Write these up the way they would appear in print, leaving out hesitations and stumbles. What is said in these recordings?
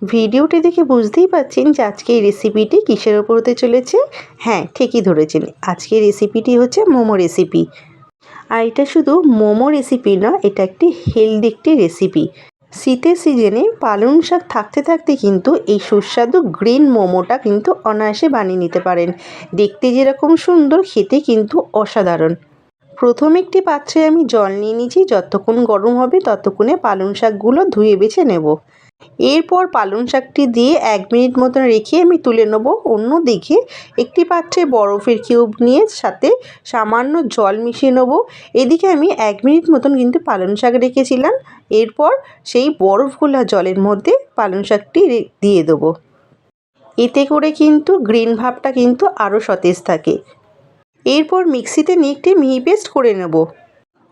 ভিডিওটি দেখে বুঝতেই পারছেন যে আজকে এই রেসিপিটি কিসের ওপর হতে চলেছে। হ্যাঁ, ঠিকই ধরেছেন, আজকের রেসিপিটি হচ্ছে মোমো রেসিপি। আর এটা শুধু মোমো রেসিপি না, এটা একটি হেলদি একটি রেসিপি। শীতের সিজনে পালং শাক থাকতে থাকতে কিন্তু এই সুস্বাদু গ্রিন মোমোটা কিন্তু অনায়াসে বানিয়ে নিতে পারেন। দেখতে যেরকম সুন্দর, খেতে কিন্তু অসাধারণ। প্রথম একটি পাত্রে আমি জল নিয়ে নিয়েছি, যতক্ষণ গরম হবে ততক্ষণে পালং শাকগুলো ধুয়ে বেছে নেব। এরপর পালং শাকটি দিয়ে 1 মিনিট মতন রেখে আমি তুলে নেব। অন্যদিকে একটি পাত্রে বরফের কিউব নিয়ে সাথে সামান্য জল মিশিয়ে নেব। এদিকে আমি 1 মিনিট মতন কিন্তু পালং শাক রেখেছিলাম। এরপর সেই বরফ গোলা জলের মধ্যে পালং শাকটি দিয়ে দেবো। এতে করে কিন্তু গ্রিন ভাবটা কিন্তু আরও সতেজ থাকে। এরপর মিক্সিতে নিয়ে একটি মিহি পেস্ট করে নেব।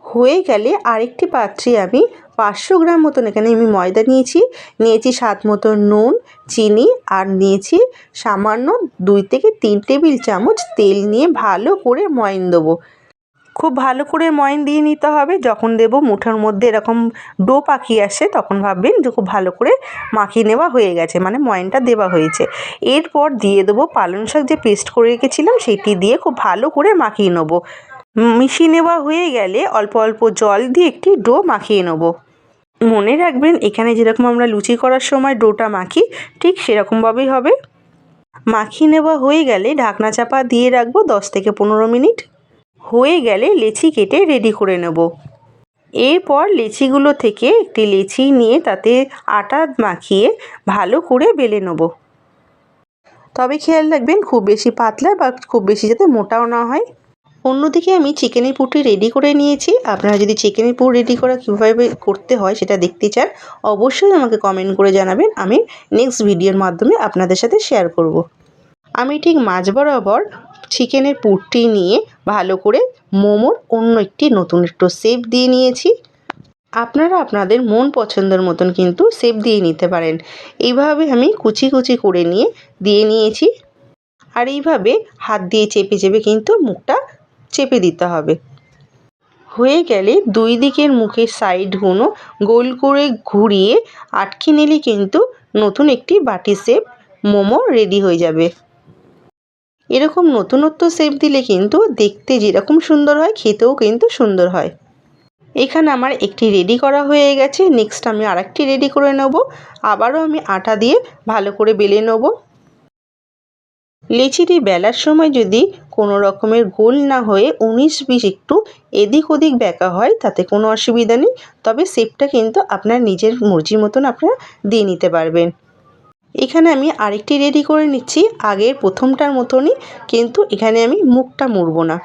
হয়ে গেলে আরেকটি পাত্রে আমি 500 গ্রাম মতন এখানে আমি ময়দা নিয়েছি স্বাদ মতো নুন, চিনি আর নিয়েছি সামান্য 2 থেকে 3 টেবিল চামচ তেল নিয়ে ভালো করে ময়ান দেবো। খুব ভালো করে ময়ান দিয়ে নিতে হবে। যখন দেবো মুঠোর মধ্যে এরকম ডো পাকিয়ে আসে তখন ভাববেন যে খুব ভালো করে মাখিয়ে নেওয়া হয়ে গেছে, মানে ময়ানটা দেওয়া হয়েছে। এরপর দিয়ে দেবো পালং শাক যে পেস্ট করে রেখেছিলাম সেটি দিয়ে খুব ভালো করে মাখিয়ে নেবো। মিশিয়ে নেওয়া হয়ে গেলে অল্প অল্প জল দিয়ে একটি ডো মাখিয়ে নেব। মনে রাখবেন, এখানে যেরকম আমরা লুচি করার সময় ডোটা মাখি ঠিক সেরকমভাবেই হবে। মাখিয়ে নেওয়া হয়ে গেলে ঢাকনা চাপা দিয়ে রাখবো 10 থেকে 15 মিনিট। হয়ে গেলে লেচি কেটে রেডি করে নেব। এরপর লেচিগুলো থেকে একটি লেচি নিয়ে তাতে আটা মাখিয়ে ভালো করে বেলে নেব। তবে খেয়াল রাখবেন খুব বেশি পাতলা বা খুব বেশি যাতে মোটাও না হয়। অন্যদিকে আমি চিকেনের পুরটি রেডি করে নিয়েছি। আপনারা যদি চিকেনের পুর রেডি করা কীভাবে করতে হয় সেটা দেখতে চান, অবশ্যই আমাকে কমেন্ট করে জানাবেন। আমি নেক্সট ভিডিওর মাধ্যমে আপনাদের সাথে শেয়ার করব। আমি ঠিক মাঝ বরাবর চিকেনের পুরটি নিয়ে ভালো করে মোমোর অন্য একটি নতুন একটু শেপ দিয়ে নিয়েছি। আপনারা আপনাদের মন পছন্দের মতন কিন্তু শেপ দিয়ে নিতে পারেন। এইভাবে আমি কুচি কুচি করে দিয়ে নিয়েছি। আর এইভাবে হাত দিয়ে চেপে চেপে কিন্তু মুখটা চেপে দিতে হবে। হয়ে গেলে 2 দিকের মুখের সাইডগুলো গোল করে ঘুরিয়ে আটকে নিলে কিন্তু নতুন একটি বাটি শেপ মোমো রেডি হয়ে যাবে। এরকম নতুনত্ব শেপ দিলে কিন্তু দেখতে যেরকম সুন্দর হয় খেতেও কিন্তু সুন্দর হয়। এখানে আমার একটি রেডি করা হয়ে গেছে। নেক্সট আমি আরেকটি রেডি করে নেব। আবারও আমি আটা দিয়ে ভালো করে বেলে নেব। লেচিটি বেলার সময় যদি কোনো রকমের গোল না হয়ে 19-20 একটু এদিক ওদিক বেঁকা হয় তাতে কোনো অসুবিধা নেই, তবে শেপটা কিন্তু আপনার নিজের মর্জির মতন আপনারা দিয়ে নিতে পারবেন। এখানে আমি আরেকটি রেডি করে নিচ্ছি আগের প্রথমটার মতনই, কিন্তু এখানে আমি মুখটা মুড়ব না।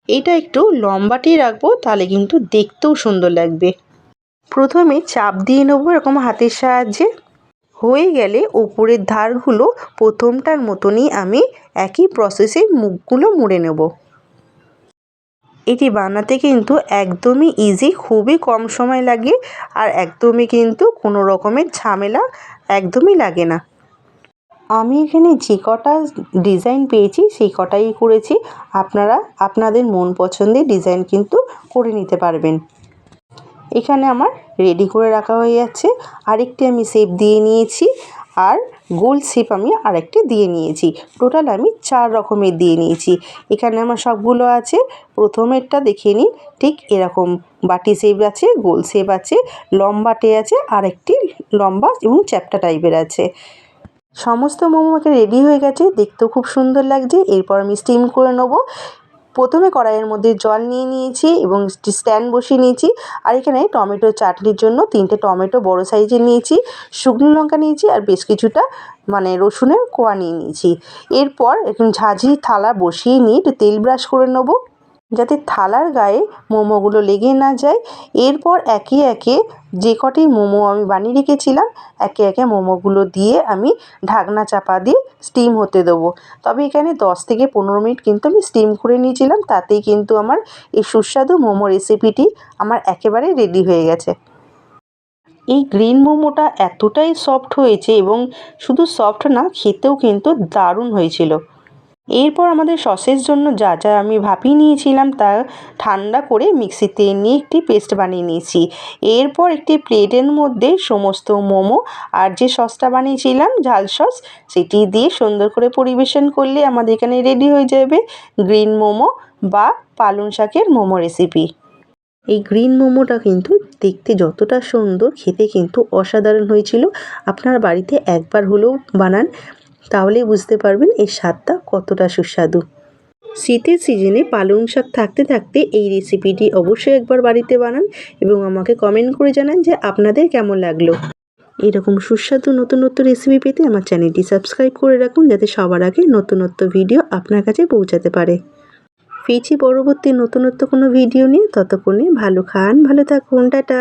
এটা একটু লম্বাটি রাখবো, তাহলে কিন্তু দেখতেও সুন্দর লাগবে। প্রথমে চাপ দিয়ে নেবো এরকম হাতের সাহায্যে। হয়ে গেলে ওপরের ধারগুলো প্রথমটার মতনই আমি একই প্রসেসে মুখগুলো মুড়ে নেব। এটি বানাতে কিন্তু একদমই ইজি, খুবই কম সময় লাগে আর একদমই কিন্তু কোনো রকমের ঝামেলা একদমই লাগে না। আমি এখানে যে কটা ডিজাইন পেয়েছি সেই কটাই করেছি। আপনারা আপনাদের মন পছন্দের ডিজাইন কিন্তু করে নিতে পারবেন। এখানে আমার রেডি করে রাখা হয়ে যাচ্ছে। আরেকটি আমি শেপ দিয়ে নিয়েছি আর গোল শেপ আমি আরেকটি দিয়ে নিয়েছি। টোটাল আমি 4 রকমের দিয়ে নিয়েছি। এখানে আমার সবগুলো আছে। প্রথমেরটা দেখে নিন, ঠিক এরকম বাটি শেপ আছে, গোল শেপ আছে, লম্বাটে আছে, আরেকটি লম্বা এবং চ্যাপ্টা টাইপের আছে। সমস্ত মোমো রেডি হয়ে গেছে, দেখতেও খুব সুন্দর লাগছে। এরপর আমি স্টিম করে নেব। প্রথমে কড়াইয়ের মধ্যে জল নিয়ে নিয়েছি এবং স্ট্যান্ড বসিয়ে নিয়েছি। আর এখানে টমেটো চাটনির জন্য 3টে টমেটো বড় সাইজের নিয়েছি, শুকনো লঙ্কা নিয়েছি আর বেশ কিছুটা রসুনের কোয়া নিয়ে নিয়েছি। এরপর এখন ঝাঁঝরি থালা বসিয়ে নিয়ে একটু তেল ব্রাশ করে নেব যাতে থালার গায়ে মোমোগুলো লেগে না যায়। এরপর একে একে যে কটি মোমো আমি বানিয়ে রেখেছিলাম একে একে মোমোগুলো দিয়ে আমি ঢাকনা চাপা দিয়ে স্টিম হতে দেবো। তবে এখানে 10 থেকে 15 মিনিট কিন্তু আমি স্টিম করে নিয়েছিলাম, তাতেই কিন্তু আমার এই সুস্বাদু মোমো রেসিপিটি আমার একেবারে রেডি হয়ে গেছে। এই গ্রিন মোমোটা এতটাই সফট হয়েছে এবং শুধু সফট না, খেতেও কিন্তু দারুণ হয়েছিল। এরপর আমাদের সসের জন্য যা যা আমি ভাপিয়ে নিয়েছিলাম তা ঠান্ডা করে মিক্সিতে নিয়ে একটি পেস্ট বানিয়ে নিয়েছি। এরপর একটি প্লেটের মধ্যে সমস্ত মোমো আর যে সসটা বানিয়েছিলাম ঝাল সস সেটি দিয়ে সুন্দর করে পরিবেশন করলে আমাদের এখানে রেডি হয়ে যাবে গ্রিন মোমো বা পালং শাকের মোমো রেসিপি। এই গ্রিন মোমোটা কিন্তু দেখতে যতটা সুন্দর খেতে কিন্তু অসাধারণ হয়েছিল। আপনার বাড়িতে একবার হলেও বানান, তাহলেই বুঝতে পারবেন এর স্বাদটা কতটা সুস্বাদু। শীতের সিজনে পালং শাক থাকতে থাকতে এই রেসিপিটি অবশ্যই একবার বাড়িতে বানান এবং আমাকে কমেন্ট করে জানান যে আপনাদের কেমন লাগলো। এরকম সুস্বাদু নতুনত্ব রেসিপি পেতে আমার চ্যানেলটি সাবস্ক্রাইব করে রাখুন, যাতে সবার আগে নতুনত্ব ভিডিও আপনার কাছে পৌঁছাতে পারে। ফিরছি পরবর্তী নতুনত্ব কোনো ভিডিও নিয়ে, ততক্ষণে ভালো খান, ভালো থাকুন, টাটা।